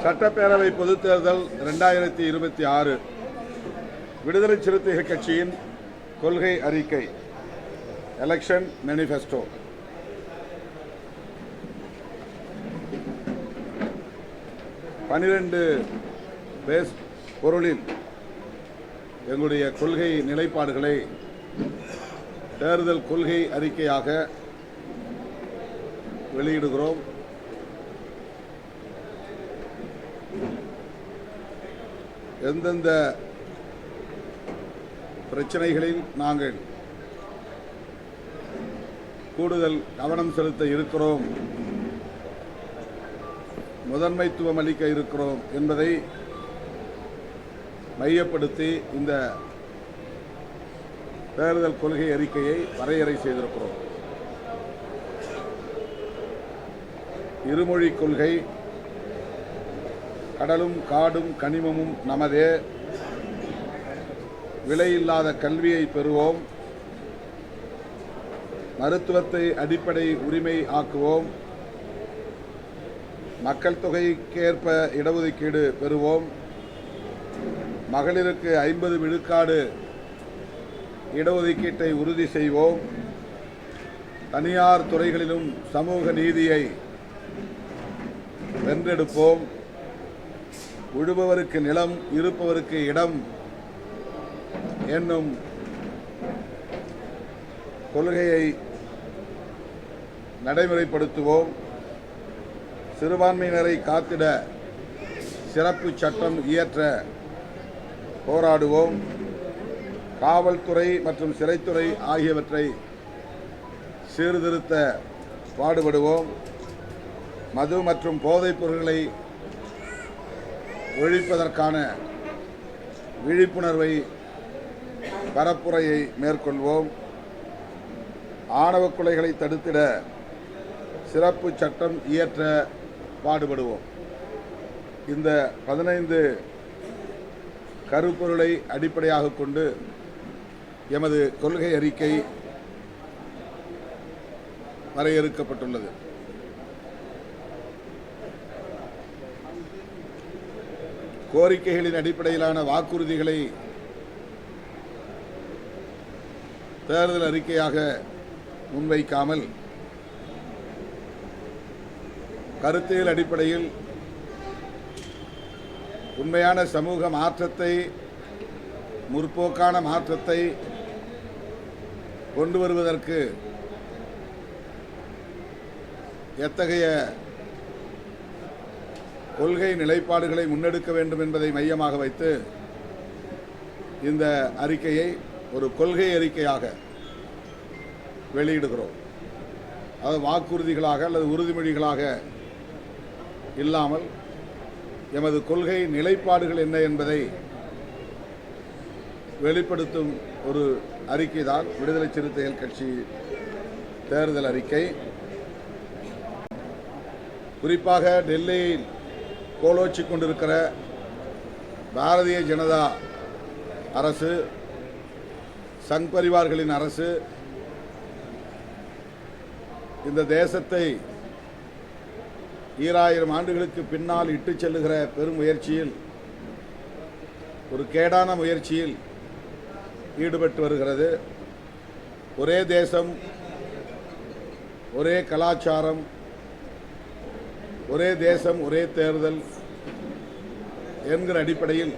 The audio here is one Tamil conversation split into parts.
சட்டப்பேரவை பொதுத் தேர்தல் 2026 விடுதலை சிறுத்தைகள் கட்சியின் கொள்கை அறிக்கை எலெக்ஷன் மேனிஃபெஸ்டோ. பனிரெண்டு பேஸ் பொருளில் எங்களுடைய கொள்கை நிலைப்பாடுகளை தேர்தல் கொள்கை அறிக்கையாக வெளியிடுகிறோம். எந்தெந்த பிரச்சனைகளில் நாங்கள் கூடுதல் கவனம் செலுத்த இருக்கிறோம், முதன்மைத்துவம் அளிக்க இருக்கிறோம் என்பதை மையப்படுத்தி இந்த தேர்தல் கொள்கை அறிக்கையை வரையறை செய்திருக்கிறோம். இருமொழி கொள்கை, கடலும் காடும் கனிமமும் நமதே, விலையில்லாத கல்வியை பெறுவோம், மருத்துவத்தை அடிப்படை உரிமை ஆக்குவோம், மக்கள் தொகைக்கேற்ப இடஒதுக்கீடு பெறுவோம், மகளிருக்கு 50 விழுக்காடு இடஒதுக்கீட்டை உறுதி செய்வோம், தனியார் துறைகளிலும் சமூக நீதியை வென்றெடுப்போம், உழுபவருக்கு நிலம் இருப்பவருக்கு இடம் என்னும் கொள்கையை நடைமுறைப்படுத்துவோம், சிறுபான்மையினரை காத்திட சிறப்பு சட்டம் இயற்ற போராடுவோம், காவல்துறை மற்றும் சிறைத்துறை ஆகியவற்றை சீர்திருத்த பாடுபடுவோம், மது மற்றும் போதைப் பொருட்களை ஒழிப்பதற்கான விழிப்புணர்வை பரப்புரையை மேற்கொள்வோம், ஆணவ கொலைகளை தடுத்திட சிறப்பு சட்டம் இயற்ற பாடுபடுவோம். இந்த 15 கருப்பொருளை அடிப்படையாக கொண்டு எமது கொள்கை அறிக்கை வரையறுக்கப்பட்டுள்ளது. கோரிக்கைகளின் அடிப்படையிலான வாக்குறுதிகளை தேர்தல் அறிக்கையாக முன்வைக்காமல் கருத்தியல் அடிப்படையில் உண்மையான சமூக மாற்றத்தை, முற்போக்கான மாற்றத்தை கொண்டு வருவதற்கு எத்தகைய கொள்கை நிலைப்பாடுகளை முன்னெடுக்க வேண்டும் என்பதை மையமாக வைத்து இந்த அறிக்கையை ஒரு கொள்கை அறிக்கையாக வெளியிடுகிறோம். அது வாக்குறுதிகளாக அல்லது உறுதிமொழிகளாக இல்லாமல் எமது கொள்கை நிலைப்பாடுகள் என்ன என்பதை வெளிப்படுத்தும் ஒரு அறிக்கை தான் விடுதலை சிறுத்தைகள் கட்சி தேர்தல் அறிக்கை. குறிப்பாக டெல்லியில் கோலோச்சி கொண்டிருக்கிற பாரதிய ஜனதா அரசு, சங் பரிவார்களின் அரசு இந்த தேசத்தை 2000 ஆண்டுகளுக்கு பின்னால் இட்டு செல்லுகிற பெரும் முயற்சியில், ஒரு கேடான முயற்சியில் ஈடுபட்டு வருகிறது. ஒரே தேசம், ஒரே கலாச்சாரம், ஒரே தேசம் ஒரே தேர்தல் என்கிற அடிப்படையில்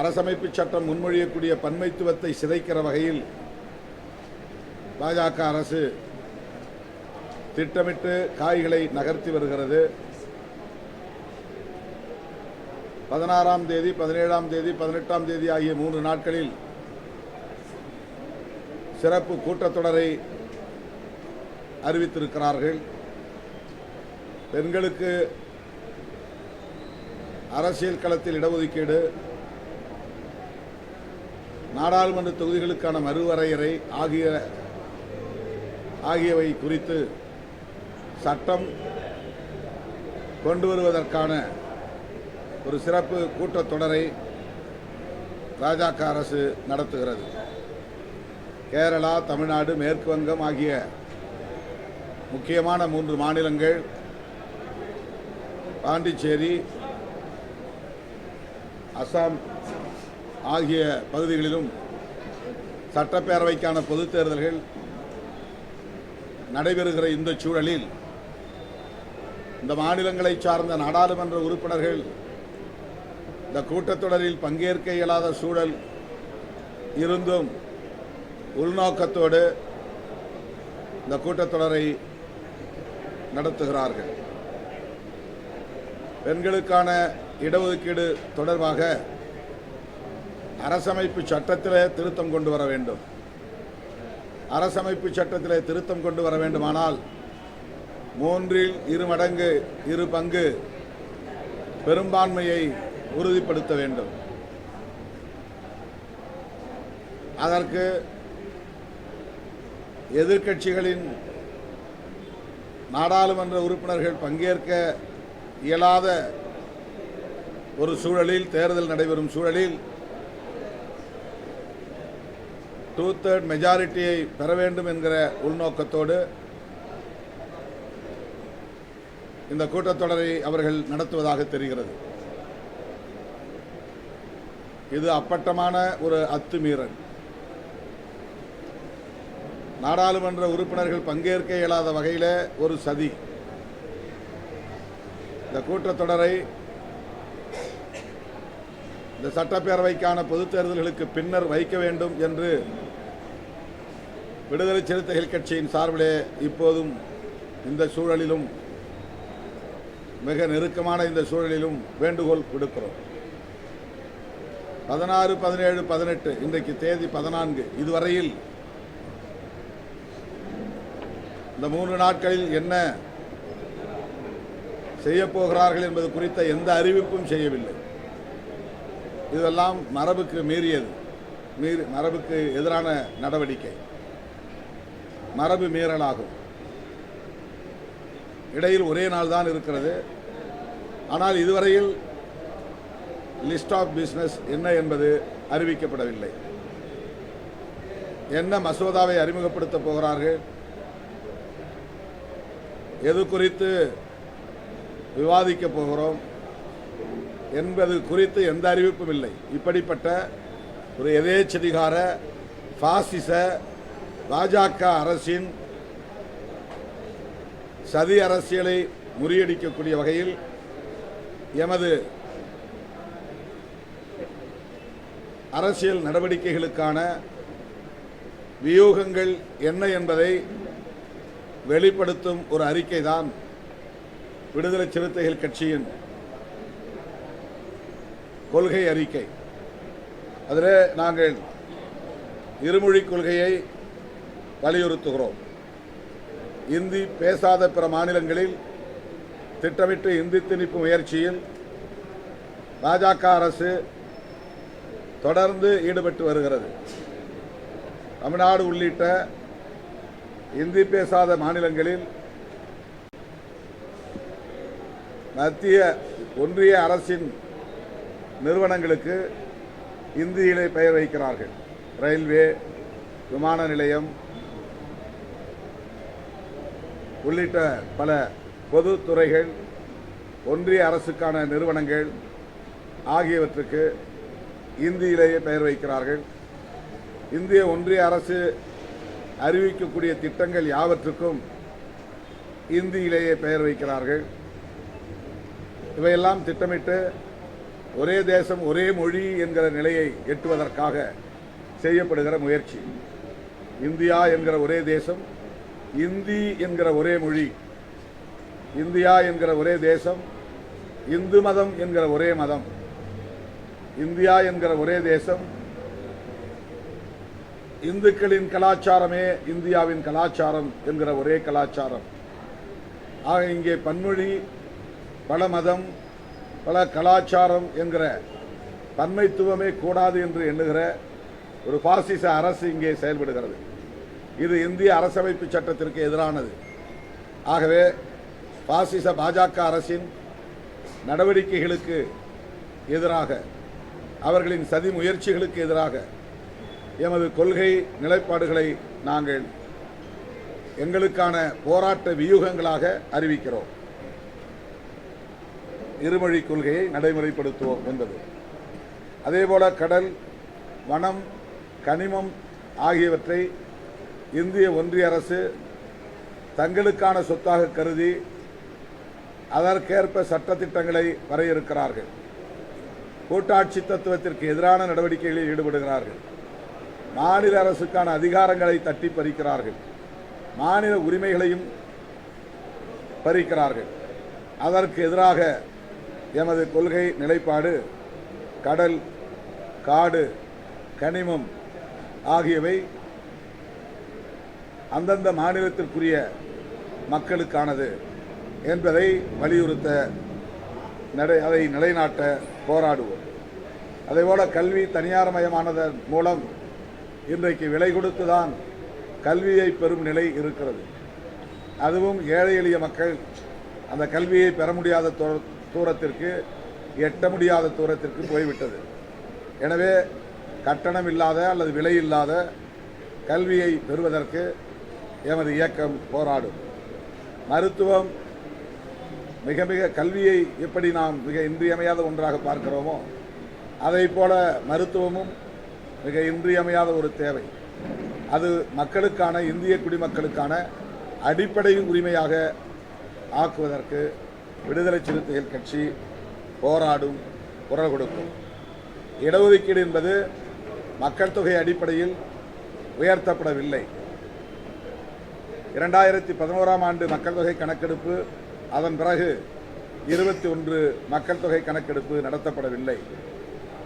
அரசமைப்பு சட்டம் முன்மொழியக்கூடிய பன்மைத்துவத்தை சிதைக்கிற வகையில் பாஜக அரசு திட்டமிட்டு காய்களை நகர்த்தி வருகிறது. 16ஆம் தேதி, 17ஆம் தேதி, 18ஆம் தேதி ஆகிய 3 நாட்களில் சிறப்பு கூட்டத்தொடரை அறிவித்திருக்கிறார்கள். பெண்களுக்கு அரசியல் களத்தில் இடஒதுக்கீடு, நாடாளுமன்ற தொகுதிகளுக்கான மறுவரையறை ஆகியவை குறித்து சட்டம் கொண்டு வருவதற்கான ஒரு சிறப்பு கூட்டத்தொடரை பாஜக அரசு நடத்துகிறது. கேரளா, தமிழ்நாடு, மேற்கு வங்கம் ஆகிய முக்கியமான 3 மாநிலங்கள் பாண்டிச்சேரி, அசாம் ஆகிய பகுதிகளிலும் சட்டப்பேரவைக்கான பொதுத் தேர்தல்கள் நடைபெறுகிற இந்த சூழலில் இந்த மாநிலங்களை சார்ந்த நாடாளுமன்ற உறுப்பினர்கள் இந்த கூட்டத்தொடரில் பங்கேற்க இயலாத சூழல் இருந்தும் உள்நோக்கத்தோடு இந்த கூட்டத்தொடரை நடத்துகிறார்கள். பெண்களுக்கான இடஒதுக்கீடு தொடர்பாக அரசமைப்பு சட்டத்திலே திருத்தம் கொண்டு வர வேண்டும். அரசமைப்பு சட்டத்திலே திருத்தம் கொண்டு வர வேண்டுமானால் 2/3 மடங்கு 2 பங்கு பெரும்பான்மையை உறுதிப்படுத்த வேண்டும். அதற்கு எதிர்க்கட்சிகளின் நாடாளுமன்ற உறுப்பினர்கள் பங்கேற்க இயலாத ஒரு சூழலில், தேர்தல் நடைபெறும் சூழலில் 2/3 மெஜாரிட்டியை பெற வேண்டும் என்கிற உள்நோக்கத்தோடு இந்த கூட்டத்தொடரை அவர்கள் நடத்துவதாக தெரிகிறது. இது அப்பட்டமான ஒரு அத்துமீறல். நாடாளுமன்ற உறுப்பினர்கள் பங்கேற்க இயலாத வகையில் ஒரு சதி. இந்த கூட்டத்தொடரை இந்த சட்டப்பேரவைக்கான பொதுத் தேர்தல்களுக்கு பின்னர் வைக்க வேண்டும் என்று விடுதலை சிறுத்தைகள் கட்சியின் சார்பிலே இப்போதும் இந்த சூழலிலும், மிக நெருக்கமான இந்த சூழலிலும் வேண்டுகோள் விடுக்கிறோம். 16, 17, 18 இன்றைக்கு தேதி 14. இதுவரையில் இந்த 3 நாட்களில் என்ன செய்யப்போகிறார்கள் என்பது குறித்த எந்த அறிவிப்பும் செய்யவில்லை. இதெல்லாம் மரபுக்கு மீறியது, மரபுக்கு எதிரான நடவடிக்கை, மரபு மீறலாகும். இடையில் ஒரே நாள் தான் இருக்கிறது. ஆனால் இதுவரையில் லிஸ்ட் ஆஃப் பிசினஸ் என்ன என்பது அறிவிக்கப்படவில்லை. என்ன மசோதாவை அறிமுகப்படுத்த போகிறார்கள், எது குறித்து விவாதிக்கப் போகிறோம் என்பது குறித்து எந்த அறிவிப்பும் இல்லை. இப்படிப்பட்ட ஒரு எதேச்சதிகார பாசிச பாஜக அரசின் சதி அரசியலை முறியடிக்கக்கூடிய வகையில் எமது அரசியல் நடவடிக்கைகளுக்கான வியூகங்கள் என்ன என்பதை வெளிப்படுத்தும் ஒரு அறிக்கை தான் விடுதலை சிறுத்தைகள் கட்சியின் கொள்கை அறிக்கை. அதில் நாங்கள் இருமொழிக் கொள்கையை வலியுறுத்துகிறோம். இந்தி பேசாத பிற மாநிலங்களில் திட்டமிட்டு இந்தி திணிப்பு முயற்சியில் பாஜக அரசு தொடர்ந்து ஈடுபட்டு வருகிறது. தமிழ்நாடு உள்ளிட்ட இந்தி பேசாத மாநிலங்களில் மத்திய ஒன்றிய அரசின் நிறுவனங்களுக்கு இந்தியிலே பெயர் வைக்கிறார்கள். ரயில்வே, விமான நிலையம் உள்ளிட்ட பல பொது துறைகள், ஒன்றிய அரசுக்கான நிறுவனங்கள் ஆகியவற்றுக்கு இந்தியிலேயே பெயர் வைக்கிறார்கள். இந்திய ஒன்றிய அரசு அறிவிக்கக்கூடிய திட்டங்கள் யாவற்றுக்கும் இந்தியிலேயே பெயர் வைக்கிறார்கள். இவையெல்லாம் திட்டமிட்டு ஒரே தேசம் ஒரே மொழி என்கிற நிலையை எட்டுவதற்காக செய்யப்படுகிற முயற்சி. இந்தியா என்கிற ஒரே தேசம், இந்தி என்கிற ஒரே மொழி, இந்தியா என்கிற ஒரே தேசம், இந்து மதம் என்கிற ஒரே மதம், இந்தியா என்கிற ஒரே தேசம், இந்துக்களின் கலாச்சாரமே இந்தியாவின் கலாச்சாரம் என்கிற ஒரே கலாச்சாரம். ஆக இங்கே பன்மொழி, பல மதம், பல கலாச்சாரம் என்கிற பன்மைத்துவமே கூடாது என்று எண்ணுகிற ஒரு பாசிச அரசு இங்கே செயல்படுகிறது. இது இந்திய அரசமைப்பு சட்டத்திற்கு எதிரானது. ஆகவே பாசிச பாஜக அரசின் நடவடிக்கைகளுக்கு எதிராக, அவர்களின் சதி முயற்சிகளுக்கு எதிராக எமது கொள்கை நிலைப்பாடுகளை நாங்கள் எங்களுக்கான போராட்ட வியூகங்களாக அறிவிக்கிறோம். இருமொழி கொள்கையை நடைமுறைப்படுத்துவோம் என்பது. அதேபோல கடல், வனம், கனிமம் ஆகியவற்றை இந்திய ஒன்றிய அரசு தங்களுக்கான சொத்தாக கருதி அதற்கேற்ப சட்டத்திட்டங்களை வரையறுக்கிறார்கள். கூட்டாட்சி தத்துவத்திற்கு எதிரான நடவடிக்கைகளில் ஈடுபடுகிறார்கள். மாநில அரசுக்கான அதிகாரங்களை தட்டி பறிக்கிறார்கள். மாநில உரிமைகளையும் பறிக்கிறார்கள். அதற்கு எதிராக எமது கொள்கை நிலைப்பாடு கடல், காடு, கனிமம் ஆகியவை அந்தந்த மாநிலத்திற்குரிய மக்களுக்கானது என்பதை வலியுறுத்த அதை நிலைநாட்ட போராடுவோம். அதேபோல கல்வி தனியார்மயமானதன் மூலம் இன்றைக்கு விலை கொடுத்துதான் கல்வியை பெறும் நிலை இருக்கிறது. அதுவும் ஏழை எளிய மக்கள் அந்த கல்வியை பெற முடியாத தூரத்திற்கு, எட்ட முடியாத தூரத்திற்கு போய்விட்டது. எனவே கட்டணம் இல்லாத அல்லது விலை இல்லாத கல்வியை பெறுவதற்கு எமது இயக்கம் போராடும். மருத்துவம் மிக மிக கல்வியை எப்படி நாம் மிக இன்றியமையாத ஒன்றாக பார்க்கிறோமோ அதை போல மருத்துவமும் மிக இன்றியமையாத ஒரு தேவை. அது மக்களுக்கான, இந்திய குடிமக்களுக்கான அடிப்படை உரிமையாக ஆக்குவதற்கு விடுதலை சிறுத்தைகள் கட்சி போராடும், குரல் கொடுக்கும். இடஒதுக்கீடு என்பது மக்கள் தொகை அடிப்படையில் உயர்த்தப்படவில்லை. 2011ஆம் ஆண்டு மக்கள் தொகை கணக்கெடுப்பு, அதன் பிறகு 21 மக்கள் தொகை கணக்கெடுப்பு நடத்தப்படவில்லை.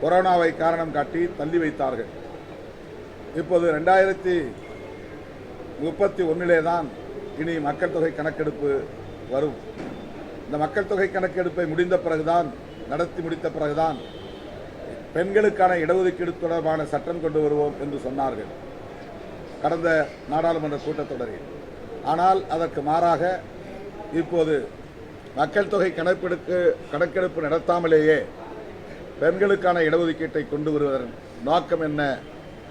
கொரோனாவை காரணம் காட்டி தள்ளி வைத்தார்கள். இப்போது 2031 தான் இனி மக்கள் தொகை கணக்கெடுப்பு வரும். இந்த மக்கள் தொகை கணக்கெடுப்பை முடிந்த பிறகுதான், நடத்தி முடித்த பிறகுதான் பெண்களுக்கான இடஒதுக்கீடு தொடர்பான சட்டம் கொண்டு வருவோம் என்று சொன்னார்கள் கடந்த நாடாளுமன்ற கூட்டத்தொடரில். ஆனால் அதற்கு மாறாக இப்போது மக்கள் தொகை கணக்கெடுப்பு நடத்தாமலேயே பெண்களுக்கான இடஒதுக்கீட்டை கொண்டு வருவதன் நோக்கம் என்ன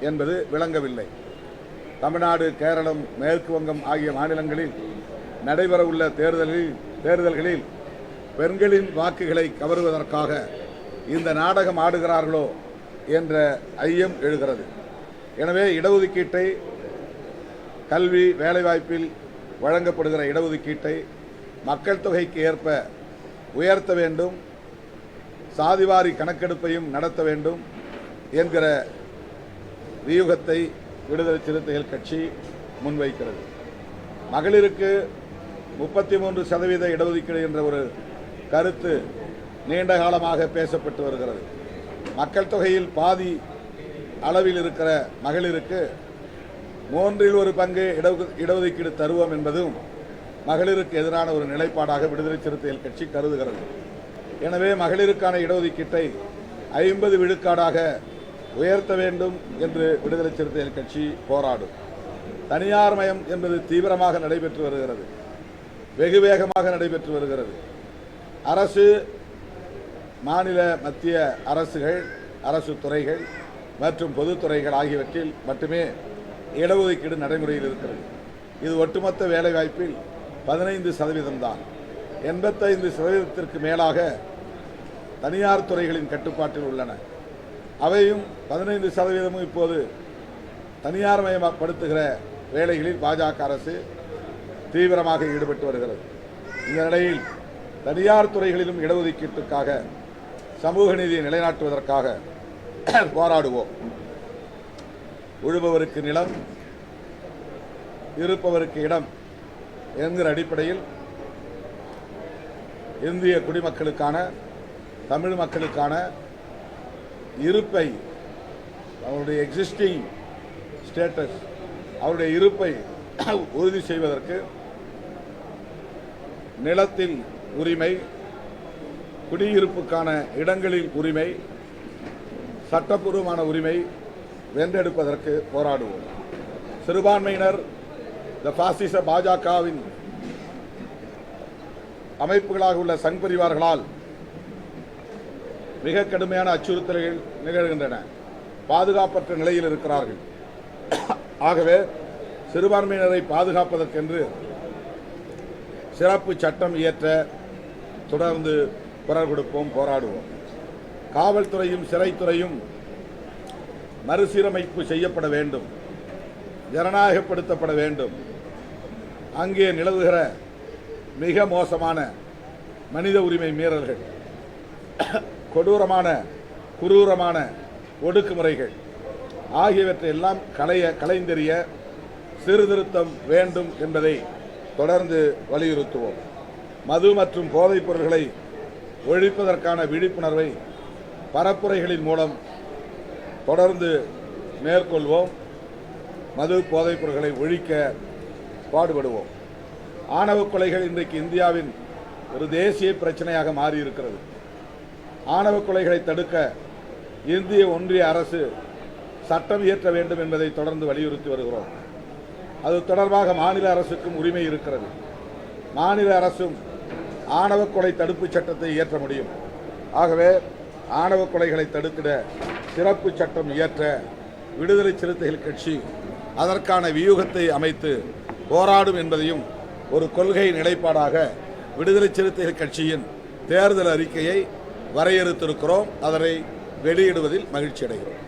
என்பது விளங்கவில்லை. தமிழ்நாடு, கேரளம், மேற்கு வங்கம் ஆகிய மாநிலங்களில் நடைபெறவுள்ள தேர்தல்களில் பெண்களின் வாக்குகளை கவருவதற்காக இந்த நாடகம் ஆடுகிறார்களோ என்ற ஐயம் எழுகிறது. எனவே இடஒதுக்கீட்டை, கல்வி, வேலைவாய்ப்பில் வழங்கப்படுகிற இடஒதுக்கீட்டை மக்கள் தொகைக்கு ஏற்ப உயர்த்த வேண்டும், சாதிவாரி கணக்கெடுப்பையும் நடத்த வேண்டும் என்கிற வியூகத்தை விடுதலை சிறுத்தைகள் கட்சி முன்வைக்கிறது. மகளிருக்கு 33% இடஒதுக்கீடு என்ற ஒரு கருத்து நீண்ட காலமாக பேசப்பட்டு வருகிறது. மக்கள் தொகையில் பாதி அளவில் இருக்கிற மகளிருக்கு 1/3 பங்கு இடஒதுக்கீடு தருவோம் என்பதும் மகளிருக்கு எதிரான ஒரு நிலைப்பாடாக விடுதலை சிறுத்தைகள் கட்சி கருதுகிறது. எனவே மகளிருக்கான இடஒதுக்கீட்டை 50 விழுக்காடாக உயர்த்த வேண்டும் என்று விடுதலை சிறுத்தைகள் கட்சி போராடும். தனியார் மயம் என்பது தீவிரமாக நடைபெற்று வருகிறது, வெகு வேகமாக நடைபெற்று வருகிறது. அரசு, மாநில, மத்திய அரசுகள், அரசு துறைகள் மற்றும் பொதுத்துறைகள் ஆகியவற்றில் மட்டுமே இடஒதுக்கீடு நடைமுறையில் இருக்கிறது. இது ஒட்டுமொத்த வேலைவாய்ப்பில் 15% தான். 85% மேலாக தனியார் துறைகளின் கட்டுப்பாட்டில் உள்ளன. அவையும் 15% இப்போது தனியார் மயப்படுத்துகிற வேலைகளில் பாஜக அரசு தீவிரமாக ஈடுபட்டு வருகிறது. இந்த நிலையில் தனியார் துறைகளிலும் இடஒதுக்கீட்டுக்காக, சமூக நீதியை நிலைநாட்டுவதற்காக போராடுவோம். உழுபவருக்கு நிலம், இருப்பவருக்கு இடம் என்கிற அடிப்படையில் இந்திய குடிமக்களுக்கான, தமிழ் மக்களுக்கான இருப்பை, அவருடைய எக்ஸிஸ்டிங் ஸ்டேட்டஸ், அவருடைய இருப்பை உறுதி செய்வதற்கு நிலத்தில் உரிமை, குடியிருப்புக்கான இடங்களில் உரிமை, சட்டப்பூர்வமான உரிமை வென்றெடுப்பதற்கு போராடுவோம். சிறுபான்மையினர், இந்த பாசிச பாஜகவின் அமைப்புகளாக உள்ள சங் பரிவார்களால் மிக கடுமையான அச்சுறுத்தல்கள் நிகழ்கின்றன. பாதுகாப்பற்ற நிலையில் இருக்கிறார்கள். ஆகவே சிறுபான்மையினரை பாதுகாப்பதற்கென்று சிறப்பு சட்டம் இயற்ற தொடர்ந்து குரல் கொடுப்போம், போராடுவோம். காவல்துறையும் சிறைத்துறையும் மறுசீரமைப்பு செய்யப்பட வேண்டும், ஜனநாயகப்படுத்தப்பட வேண்டும். அங்கே நிலவுகிற மிக மோசமான மனித உரிமை மீறல்கள், கொடூரமான குரூரமான ஒடுக்குமுறைகள் ஆகியவற்றை எல்லாம் களைந்தெறிய சீர்திருத்தம் வேண்டும் என்பதை தொடர்ந்து வலியுறுத்துவோம். மது மற்றும் போதைப் பொருட்களை ஒழிப்பதற்கான விழிப்புணர்வை பரப்புரைகளின் மூலம் தொடர்ந்து மேற்கொள்வோம். மது போதைப் பொருட்களை ஒழிக்க பாடுபடுவோம். ஆணவ கொலைகள் இன்றைக்கு இந்தியாவின் ஒரு தேசிய பிரச்சனையாக மாறியிருக்கிறது. ஆணவ கொலைகளை தடுக்க இந்திய ஒன்றிய அரசு சட்டம் இயற்ற வேண்டும் என்பதை தொடர்ந்து வலியுறுத்தி வருகிறோம். அது தொடர்பாக மாநில அரசுக்கும் உரிமை இருக்கிறது. மாநில அரசும் ஆணவ கொலை தடுப்புச் சட்டத்தை இயற்ற முடியும். ஆகவே ஆணவ கொலைகளை தடுத்திட சிறப்பு சட்டம் இயற்ற விடுதலை சிறுத்தைகள் கட்சி அதற்கான வியூகத்தை அமைத்து போராடும் என்பதையும் ஒரு கொள்கை நிலைப்பாடாக விடுதலை சிறுத்தைகள் கட்சியின் தேர்தல் அறிக்கையை வரையறுத்திருக்கிறோம். அதனை வெளியிடுவதில் மகிழ்ச்சி அடைகிறோம்.